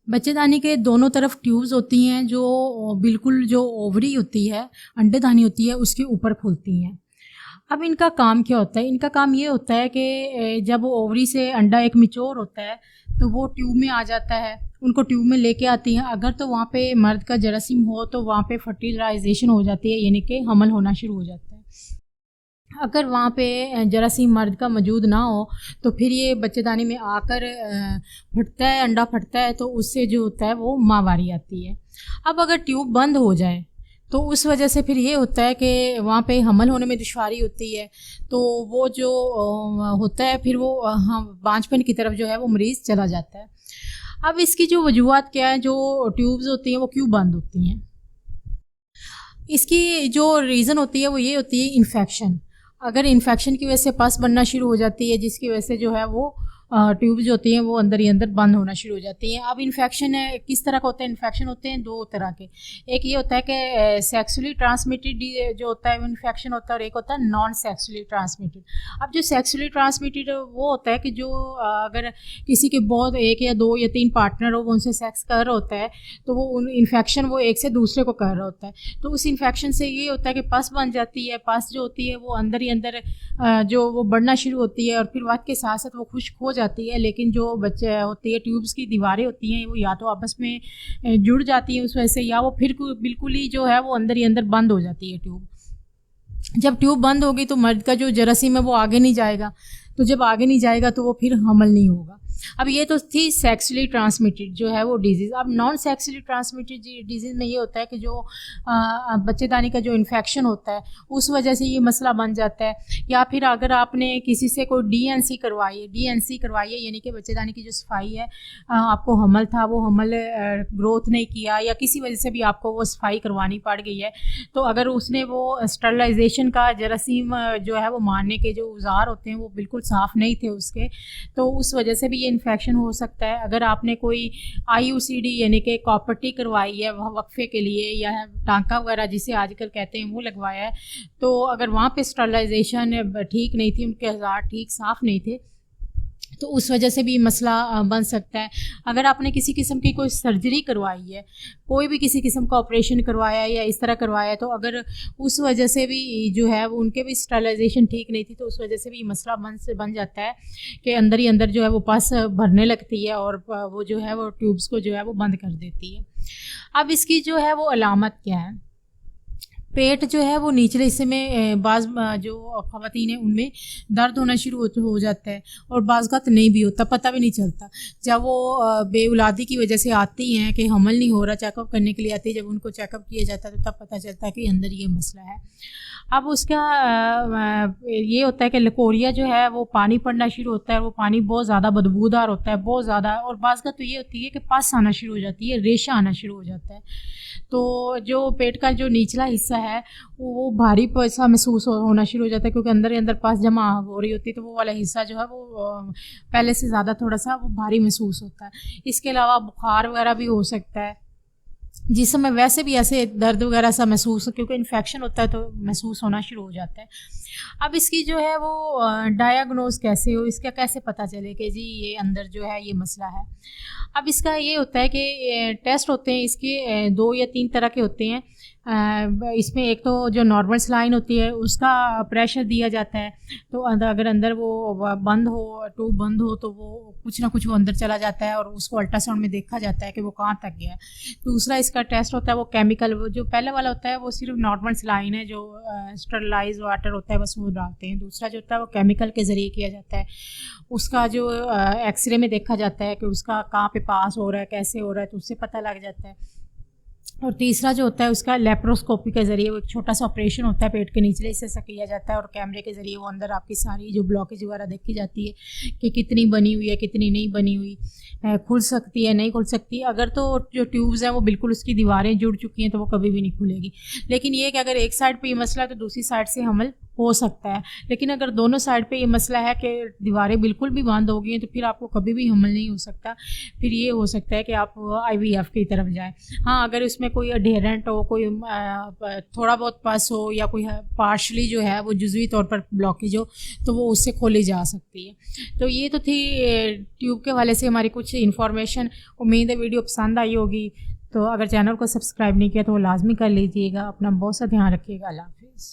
بچے دانی کے دونوں طرف ٹیوبز ہوتی ہیں جو بالکل جو اووری ہوتی ہے، انڈے دانی ہوتی ہے، اس کے اوپر کھلتی ہیں۔ اب ان کا کام کیا ہوتا ہے؟ ان کا کام یہ ہوتا ہے کہ جب وہ اووری سے انڈا ایک میچور ہوتا ہے تو وہ ٹیوب میں آ جاتا ہے، ان کو ٹیوب میں لے کے آتی ہیں۔ اگر تو وہاں پہ مرد کا جراثیم ہو تو وہاں پہ فرٹیلائزیشن ہو جاتی ہے، یعنی کہ حمل ہونا شروع ہو جاتا ہے۔ اگر وہاں پہ جراثیم مرد کا موجود نہ ہو تو پھر یہ بچے دانی میں آ کر پھٹتا ہے، انڈا پھٹتا ہے، تو اس سے جو ہوتا ہے وہ ماہواری آتی ہے۔ اب اگر ٹیوب بند ہو جائے تو اس وجہ سے پھر یہ ہوتا ہے کہ وہاں پہ حمل ہونے میں دشواری ہوتی ہے، تو وہ جو ہوتا ہے پھر وہ بانجھپن کی طرف جو ہے وہ مریض چلا جاتا ہے۔ اب اس کی جو وجوہات کیا ہیں، جو ٹیوبز ہوتی ہیں وہ کیوں بند ہوتی ہیں؟ اس کی جو ریزن ہوتی ہے وہ یہ ہوتی ہے انفیکشن۔ اگر انفیکشن کی وجہ سے پس بننا شروع ہو جاتی ہے، جس کی وجہ سے جو ہے وہ ٹیوب جو ہوتی ہیں وہ اندر ہی اندر بند ہونا شروع ہو جاتی ہیں۔ اب انفیکشن کس طرح کا ہوتا ہے؟ انفیکشن ہوتے ہیں دو طرح کے، ایک یہ ہوتا ہے کہ سیکسولی ٹرانسمیٹڈ جو ہوتا ہے وہ انفیکشن ہوتا ہے، اور ایک ہوتا ہے نان سیکسولی ٹرانسمیٹڈ۔ اب جو سیکسولی ٹرانسمیٹڈ وہ ہوتا ہے کہ جو اگر کسی کے بہت ایک یا دو یا تین پارٹنر ہو، وہ ان سے سیکس کر رہا ہوتا ہے تو وہ انفیکشن وہ ایک سے دوسرے کو کر رہا ہوتا ہے، تو اس انفیکشن سے یہ ہوتا ہے کہ پس بن جاتی ہے۔ پس جو ہوتی ہے وہ اندر ہی اندر جو وہ بڑھنا شروع ہوتی ہے، اور پھر وقت کے ساتھ ساتھ وہ خشک ہو جاتی ہے، لیکن جو بچے ہوتی ہے ٹیوبس کی دیواریں ہوتی ہیں وہ یا تو آپس میں جڑ جاتی ہیں اس وجہ سے، یا وہ پھر بالکل ہی جو ہے وہ اندر ہی اندر بند ہو جاتی ہے ٹیوب۔ جب ٹیوب بند ہوگی تو مرد کا جو جراثیم ہے وہ آگے نہیں جائے گا، تو جب آگے نہیں جائے گا تو وہ پھر حمل نہیں ہوگا۔ اب یہ تو تھی سیکسولی ٹرانسمیٹڈ جو ہے وہ ڈیزیز۔ اب نان سیکسولی ٹرانسمیٹڈ ڈیزیز میں یہ ہوتا ہے کہ جو بچے دانی کا جو انفیکشن ہوتا ہے اس وجہ سے یہ مسئلہ بن جاتا ہے، یا پھر اگر آپ نے کسی سے کوئی ڈی این سی کروائی ہے، یعنی کہ بچے دانی کی جو صفائی ہے، آپ کو حمل تھا، وہ حمل گروتھ نہیں کیا، یا کسی وجہ سے بھی آپ کو وہ صفائی کروانی پڑ گئی ہے، تو اگر اس نے وہ اسٹرلائزیشن کا جراثیم جو ہے وہ مارنے کے جو اوزار ہوتے ہیں وہ بالکل صاف نہیں تھے اس کے، تو اس وجہ سے بھی یہ انفیکشن ہو سکتا ہے۔ اگر آپ نے کوئی آئی یو سی ڈی یعنی کہ کاپرٹی کروائی ہے وقفے کے لیے، یا ٹانکا وغیرہ جسے آج کل کہتے ہیں وہ لگوایا ہے، تو اگر وہاں پہ اسٹرلائزیشن ٹھیک نہیں تھی، ان کے اوزار ٹھیک صاف نہیں تھے، تو اس وجہ سے بھی مسئلہ بن سکتا ہے۔ اگر آپ نے کسی قسم کی کوئی سرجری کروائی ہے، کوئی بھی کسی قسم کا آپریشن کروایا ہے یا اس طرح کروایا ہے، تو اگر اس وجہ سے بھی جو ہے وہ ان کے بھی اسٹرلائزیشن ٹھیک نہیں تھی، تو اس وجہ سے بھی مسئلہ بن جاتا ہے کہ اندر ہی اندر جو ہے وہ پس بھرنے لگتی ہے، اور وہ جو ہے وہ ٹیوبس کو جو ہے وہ بند کر دیتی ہے۔ اب اس کی جو ہے وہ علامت کیا ہے؟ پیٹ جو ہے وہ نچلے حصے میں بعض جو خواتین ہیں ان میں درد ہونا شروع ہو جاتا ہے، اور بعض کا نہیں بھی ہوتا، پتہ بھی نہیں چلتا۔ جب وہ بے اولادی کی وجہ سے آتی ہیں کہ حمل نہیں ہو رہا، چیک اپ کرنے کے لیے آتی ہے، جب ان کو چیک اپ کیا جاتا ہے تو تب پتہ چلتا ہے کہ اندر یہ مسئلہ ہے۔ اب اس کا یہ ہوتا ہے کہ لکوریا جو ہے وہ پانی پڑنا شروع ہوتا ہے، وہ پانی بہت زیادہ بدبودار ہوتا ہے، بہت زیادہ، اور بعض کا تو یہ ہوتی ہے کہ پس آنا شروع ہو جاتی ہے، ریشہ آنا شروع ہو جاتا ہے۔ تو جو پیٹ کا جو نچلا حصہ ہے وہ بھاری سا محسوس ہونا شروع ہو جاتا ہے، کیونکہ اندر ہی اندر پاس جمع ہو رہی ہوتی ہے، تو وہ والا حصہ جو ہے وہ پہلے سے زیادہ تھوڑا سا وہ بھاری محسوس ہوتا ہے۔ اس کے علاوہ بخار وغیرہ بھی ہو سکتا ہے، جسم میں ویسے بھی ایسے درد وغیرہ سا محسوس، کیونکہ انفیکشن ہوتا ہے تو محسوس ہونا شروع ہو جاتا ہے۔ اب اس کی جو ہے وہ ڈائیگنوز کیسے ہو، اس کا کیسے پتہ چلے کہ جی یہ اندر جو ہے یہ مسئلہ ہے؟ اب اس کا یہ ہوتا ہے کہ ٹیسٹ ہوتے ہیں اس کے 2 یا 3 طرح کے ہوتے ہیں۔ اس میں ایک تو جو نارمل سلائن ہوتی ہے اس کا پریشر دیا جاتا ہے، تو اگر اندر وہ بند ہو، ٹیوب بند ہو، تو وہ کچھ نہ کچھ وہ اندر چلا جاتا ہے، اور اس کو الٹرا ساؤنڈ میں دیکھا جاتا ہے کہ وہ کہاں تک گیا ہے۔ دوسرا اس کا ٹیسٹ ہوتا ہے وہ کیمیکل، جو پہلے والا ہوتا ہے وہ صرف نارمل سلائن ہے، جو اسٹرلائز واٹر ہوتا ہے بس وہ ڈالتے ہیں۔ دوسرا جو ہوتا ہے وہ کیمیکل کے ذریعے کیا جاتا ہے، اس کا جو ایکس رے میں دیکھا جاتا ہے کہ اس کا کہاں پہ پاس ہو رہا ہے، کیسے ہو رہا ہے، تو اس سے پتہ لگ جاتا ہے۔ اور تیسرا جو ہوتا ہے اس کا لیپروسکوپی کے ذریعے، وہ ایک چھوٹا سا آپریشن ہوتا ہے پیٹ کے نچلے حصے سے کیا جاتا ہے، اور کیمرے کے ذریعے وہ اندر آپ کی ساری جو بلاکیج وغیرہ دیکھی جاتی ہے کہ کتنی بنی ہوئی ہے، کتنی نہیں بنی ہوئی، کھل سکتی ہے نہیں کھل سکتی۔ اگر تو جو ٹیوبز ہیں وہ بالکل اس کی دیواریں جڑ چکی ہیں تو وہ کبھی بھی نہیں کھلے گی، لیکن یہ کہ اگر ایک سائڈ پہ یہ مسئلہ ہے تو دوسری سائڈ سے حمل ہو سکتا ہے. لیکن اگر دونوں سائڈ پہ یہ مسئلہ ہے کہ دیواریں بالکل بھی بند ہو گئی ہیں تو پھر آپ کو کبھی بھی حمل نہیں ہو سکتا. پھر یہ ہو سکتا ہے کہ آپ IVF کی طرف جائیں. ہاں اگر اس میں کوئی اڈھیرنٹ ہو, کوئی تھوڑا بہت پس ہو, یا کوئی پارشلی جو ہے وہ جزوی طور پر بلاکیج ہو, تو وہ اس سے کھولی جا سکتی ہے. تو یہ تو تھی ٹیوب کے حوالے سے ہماری کچھ انفارمیشن. امید ہے ویڈیو پسند آئی ہوگی. تو اگر چینل کو سبسکرائب نہیں کیا تو وہ لازمی کر لیجیے گا. اپنا بہت سا دھیان رکھیے گا. اللہ